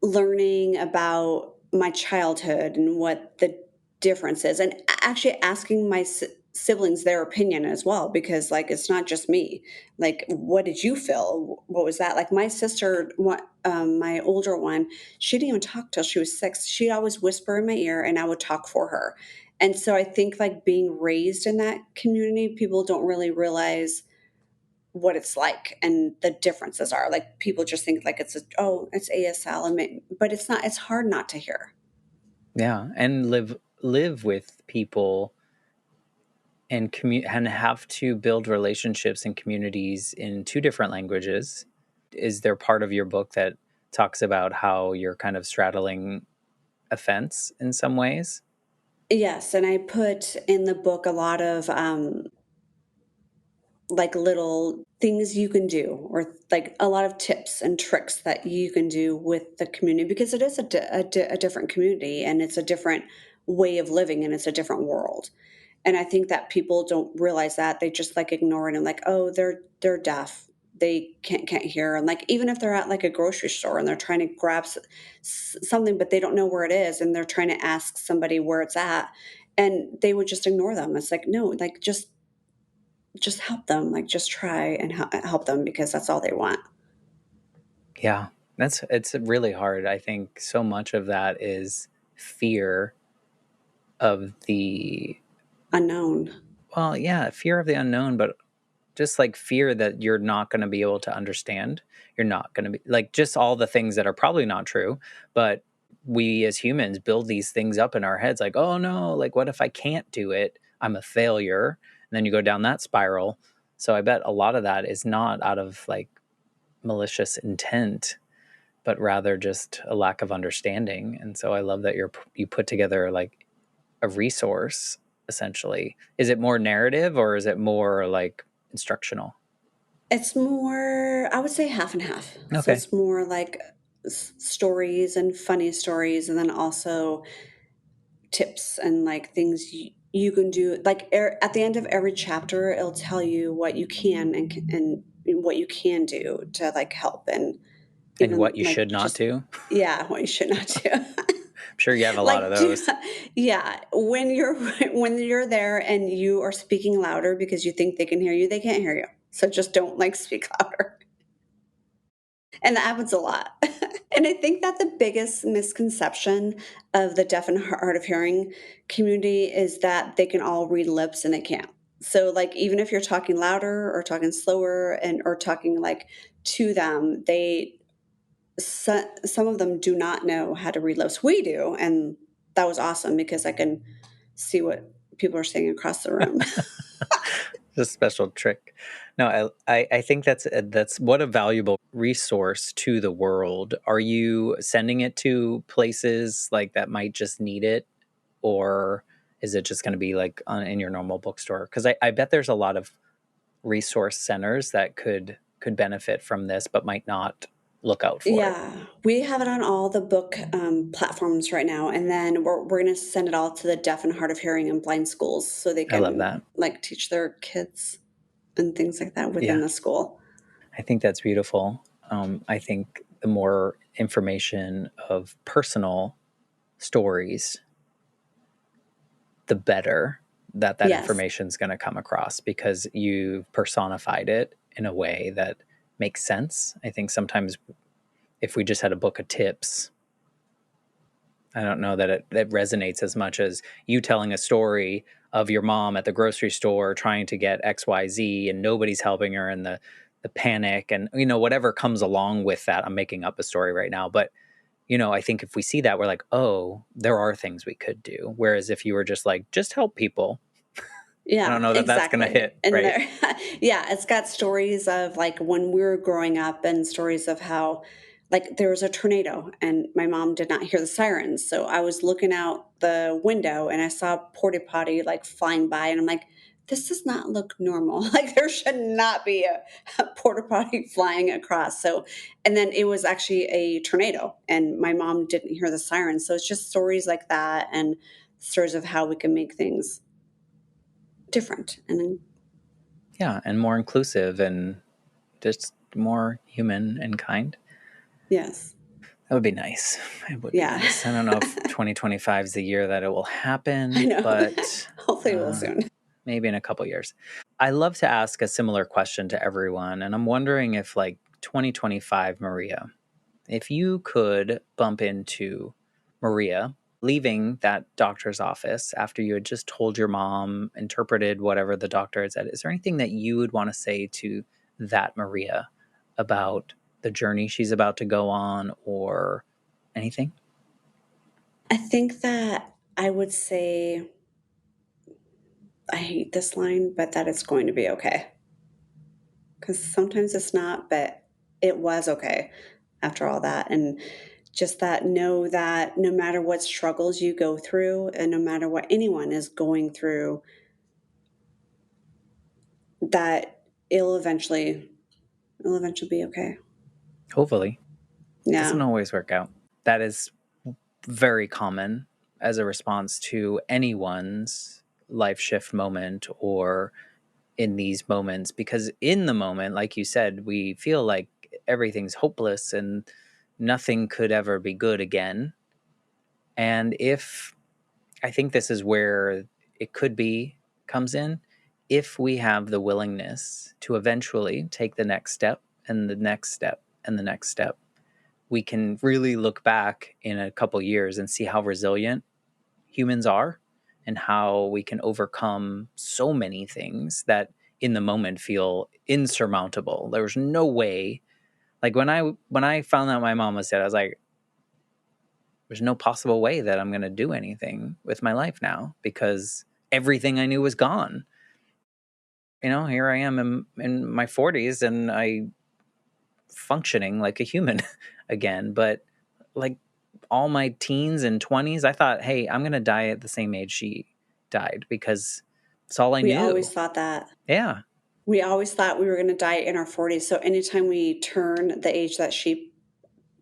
Speaker 2: learning about my childhood and what the difference is, and actually asking my siblings their opinion as well, because like it's not just me. Like, what did you feel? What was that like? My sister, my older one, she didn't even talk till she was 6. She'd always whisper in my ear and I would talk for her. And so I think like being raised in that community, people don't really realize what it's like and the differences are. Like people just think like it's ASL, but it's not. It's hard not to hear.
Speaker 1: Yeah, and live with people and and have to build relationships and communities in two different languages. Is there part of your book that talks about how you're kind of straddling a fence in some ways?
Speaker 2: Yes, and I put in the book a lot of like little things you can do, or like a lot of tips and tricks that you can do with the community, because it is a different community, and it's a different way of living, and it's a different world. And I think that people don't realize that. They just like ignore it and like, oh, they're deaf. They can't hear. And like, even if they're at like a grocery store and they're trying to grab something, but they don't know where it is, and they're trying to ask somebody where it's at, and they would just ignore them. It's like, no, like just help them. Like just try and help them, because that's all they want.
Speaker 1: Yeah, it's really hard. I think so much of that is fear of the
Speaker 2: Unknown.
Speaker 1: well, yeah, fear of the unknown, but just like fear that you're not going to be able to understand. You're not going to be like just all the things that are probably not true, but we as humans build these things up in our heads like, oh no, like what if I can't do it? I'm a failure. And then you go down that spiral. So I bet a lot of that is not out of like malicious intent, but rather just a lack of understanding. And so I love that you put together like a resource essentially. Is it more narrative or is it more like instructional?
Speaker 2: It's more, I would say half and half. So
Speaker 1: Okay.
Speaker 2: it's more like stories and funny stories, and then also tips and like things you can do. Like at the end of every chapter, it'll tell you what you can and what you can do to like help, and
Speaker 1: And
Speaker 2: even
Speaker 1: what you
Speaker 2: like
Speaker 1: should not
Speaker 2: just,
Speaker 1: do?
Speaker 2: yeah, what you should not do.
Speaker 1: I'm sure you have a lot of
Speaker 2: Like do,
Speaker 1: those.
Speaker 2: yeah, when you're there and you are speaking louder because you think they can hear you, they can't hear you. So just don't like speak louder. And that happens a lot. And I think that the biggest misconception of the deaf and hard of hearing community is that they can all read lips, and they can't. So like even if you're talking louder or talking slower and or talking like to them, some of them do not know how to read lips. We do, and that was awesome because I can see what people are saying across the room.
Speaker 1: Just special trick. No, I think that's what a valuable resource to the world. Are you sending it to places like that might just need it, or is it just going to be like in your normal bookstore? Because I bet there's a lot of resource centers that could benefit from this, but might not look out for it.
Speaker 2: Yeah, we have it on all the book platforms right now, and then we're going to send it all to the deaf and hard of hearing and blind schools so they
Speaker 1: I love
Speaker 2: can
Speaker 1: that.
Speaker 2: like teach their kids and things like that within
Speaker 1: Yeah,
Speaker 2: the school.
Speaker 1: I think that's beautiful. I think the more information of personal stories, the better that
Speaker 2: Yes.
Speaker 1: information is going to come across because you've personified it in a way that makes sense. I think sometimes if we just had a book of tips, I don't know that it resonates as much as you telling a story of your mom at the grocery store trying to get XYZ and nobody's helping her, and the panic and whatever comes along with that. I'm making up a story right now, but I think if we see that, we're like, oh, there are things we could do. Whereas if you were just like, just help people, I don't
Speaker 2: Yeah,
Speaker 1: know that that's going to
Speaker 2: exactly.
Speaker 1: hit,
Speaker 2: And
Speaker 1: right?
Speaker 2: there, yeah, it's got stories of like when we were growing up, and stories of how like there was a tornado and my mom did not hear the sirens. So I was looking out the window and I saw a porta potty like flying by, and I'm like, this does not look normal. Like there should not be a porta potty flying across. So, and then it was actually a tornado and my mom didn't hear the sirens. So it's just stories like that, and stories of how we can make things different. And then,
Speaker 1: Yeah, and more inclusive and just more human and kind.
Speaker 2: yes,
Speaker 1: That would be nice. It would be
Speaker 2: yeah,
Speaker 1: nice. I don't know if 2025 is the year that it will
Speaker 2: I
Speaker 1: happen,
Speaker 2: know.
Speaker 1: but
Speaker 2: Hopefully, it will soon.
Speaker 1: maybe in a couple years. I love to ask a similar question to everyone, and I'm wondering if, like, 2025 Maria, if you could bump into Maria leaving that doctor's office after you had just told your mom, interpreted whatever the doctor had said, is there anything that you would want to say to that Maria about the journey she's about to go on or anything?
Speaker 2: I think that I would say, I hate this line, but that it's going to be okay. Because sometimes it's not, but it was okay after all that. And just know that no matter what struggles you go through, and no matter what anyone is going through, that it'll eventually be okay.
Speaker 1: Hopefully.
Speaker 2: Yeah.
Speaker 1: Doesn't always work out. That is very common as a response to anyone's life shift moment or in these moments, because in the moment, like you said, we feel like everything's hopeless and nothing could ever be good again. And if I think this is where it could be comes in, if we have the willingness to eventually take the next step and the next step and the next step, we can really look back in a couple years and see how resilient humans are and how we can overcome so many things that in the moment feel insurmountable. There was no way. Like when I found out my mom was dead, I was like, there's no possible way that I'm going to do anything with my life now because everything I knew was gone. Here I am in my 40s and I functioning like a human again. But like all my teens and 20s, I thought, hey, I'm going to die at the same age she died because it's all I
Speaker 2: We always
Speaker 1: knew.
Speaker 2: thought that.
Speaker 1: Yeah.
Speaker 2: We always thought we were going to die in our 40s. So anytime we turn the age that she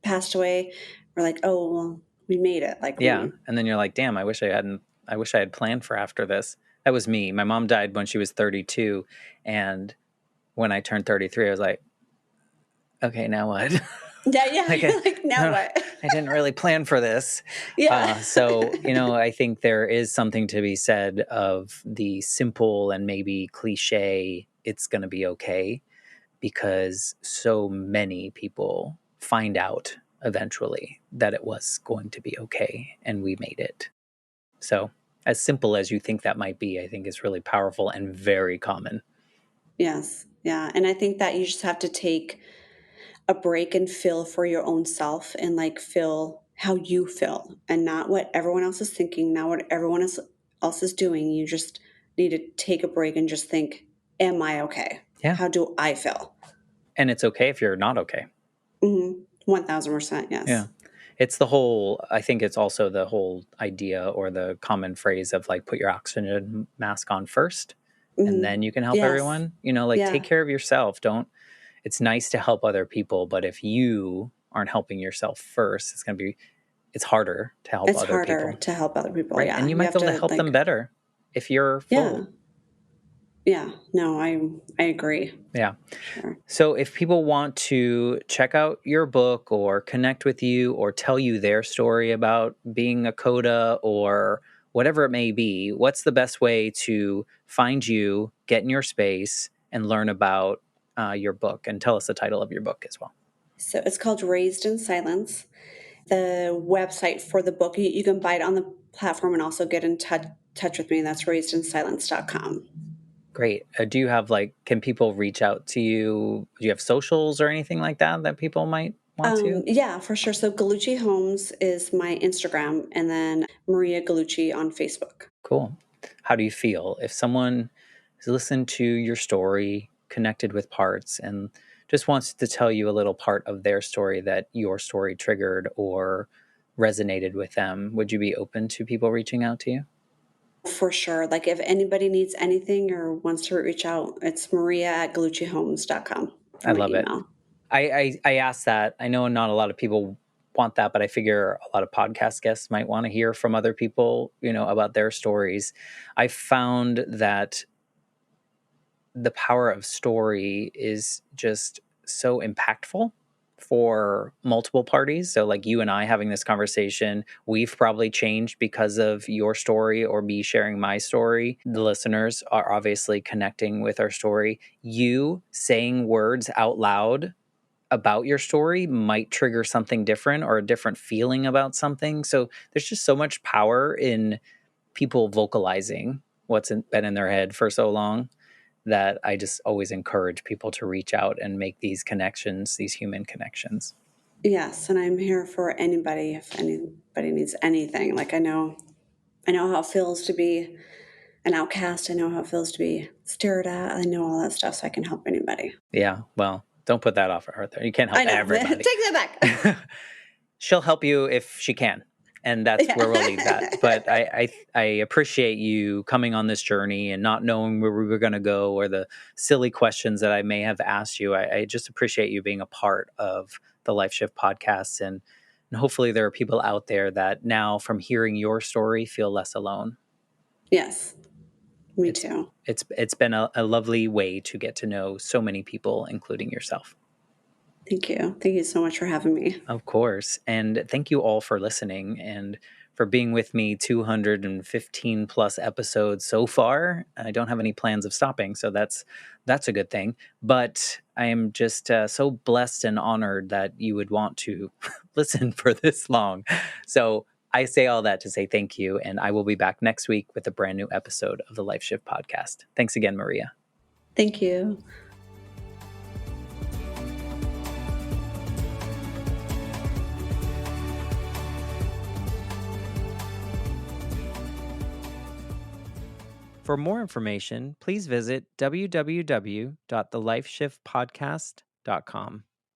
Speaker 2: passed away, we're like, oh, well, we made it. Like
Speaker 1: Yeah.
Speaker 2: we,
Speaker 1: And then you're like, damn, I wish I had planned for after this. That was me. My mom died when she was 32. And when I turned 33, I was like, okay, now what?
Speaker 2: yeah.
Speaker 1: Like,
Speaker 2: You're like, now what?
Speaker 1: I didn't really plan for this.
Speaker 2: Yeah.
Speaker 1: So, I think there is something to be said of the simple and maybe cliche, it's going to be okay, because so many people find out eventually that it was going to be okay and we made it. So, as simple as you think that might be, I think is really powerful and very common.
Speaker 2: Yes. Yeah. And I think that you just have to take a break and feel for your own self and like feel how you feel and not what everyone else is thinking, not what everyone else is doing. You just need to take a break and just think, am I okay?
Speaker 1: Yeah.
Speaker 2: How do I feel?
Speaker 1: And it's okay if you're not okay.
Speaker 2: 1000%. Yes.
Speaker 1: Yeah. I think it's also the whole idea or the common phrase of like, put your oxygen mask on first and then you can help
Speaker 2: Yes.
Speaker 1: everyone. Take
Speaker 2: Yeah.
Speaker 1: care of yourself. It's nice to help other people, but if you aren't helping yourself first, it's harder to help
Speaker 2: It's
Speaker 1: other
Speaker 2: harder
Speaker 1: people.
Speaker 2: to help other people.
Speaker 1: Right. And
Speaker 2: Yeah.
Speaker 1: you
Speaker 2: You
Speaker 1: might
Speaker 2: have
Speaker 1: be able to
Speaker 2: to
Speaker 1: help them
Speaker 2: like,
Speaker 1: better if you're
Speaker 2: yeah.
Speaker 1: full.
Speaker 2: Yeah. No, I agree.
Speaker 1: Yeah.
Speaker 2: Sure.
Speaker 1: So if people want to check out your book or connect with you or tell you their story about being a coda or whatever it may be, what's the best way to find you, get in your space, and learn about your book? And tell us the title of your book as well.
Speaker 2: So it's called Raised in Silence. The website for the book, you can buy it on the platform and also get in touch with me. That's raisedinsilence.com.
Speaker 1: Great. Do you have can people reach out to you? Do you have socials or anything like that people might want to?
Speaker 2: Yeah, for sure. So Gallucci Homes is my Instagram, and then Maria Gallucci on Facebook.
Speaker 1: Cool. How do you feel if someone has listened to your story, connected with parts, and just wants to tell you a little part of their story that your story triggered or resonated with them? Would you be open to people reaching out to you?
Speaker 2: For sure. Like if anybody needs anything or wants to reach out, it's maria at galluccihomes.com for
Speaker 1: I
Speaker 2: my
Speaker 1: love it.
Speaker 2: email.
Speaker 1: I asked that. I know not a lot of people want that, but I figure a lot of podcast guests might want to hear from other people, about their stories. I found that the power of story is just so impactful for multiple parties. So like you and I having this conversation, we've probably changed because of your story or me sharing my story. The listeners are obviously connecting with our story. You saying words out loud about your story might trigger something different or a different feeling about something. So there's just so much power in people vocalizing been in their head for so long that I just always encourage people to reach out and make these connections, these human connections.
Speaker 2: Yes, and I'm here for anybody if anybody needs anything. Like I know how it feels to be an outcast. I know how it feels to be stared at. I know all that stuff, so I can help anybody.
Speaker 1: Yeah, well, don't put that off Arthur. You can't
Speaker 2: I
Speaker 1: help
Speaker 2: know. Take
Speaker 1: everybody.
Speaker 2: that back.
Speaker 1: She'll help you if she can. And that's where we'll leave that. But I appreciate you coming on this journey and not knowing where we were going to go or the silly questions that I may have asked you. I just appreciate you being a part of the Life Shift podcast, and hopefully there are people out there that now, from hearing your story, feel less alone.
Speaker 2: Yes, me
Speaker 1: It's
Speaker 2: too.
Speaker 1: it's been a lovely way to get to know so many people, including yourself.
Speaker 2: Thank you. Thank you so much for having me.
Speaker 1: Of course. And thank you all for listening and for being with me 215 plus episodes so far. I don't have any plans of stopping, so that's a good thing. But I am just so blessed and honored that you would want to listen for this long. So I say all that to say thank you, and I will be back next week with a brand new episode of the Life Shift podcast. Thanks again, Maria.
Speaker 2: Thank you.
Speaker 1: For more information, please visit www.thelifeshiftpodcast.com.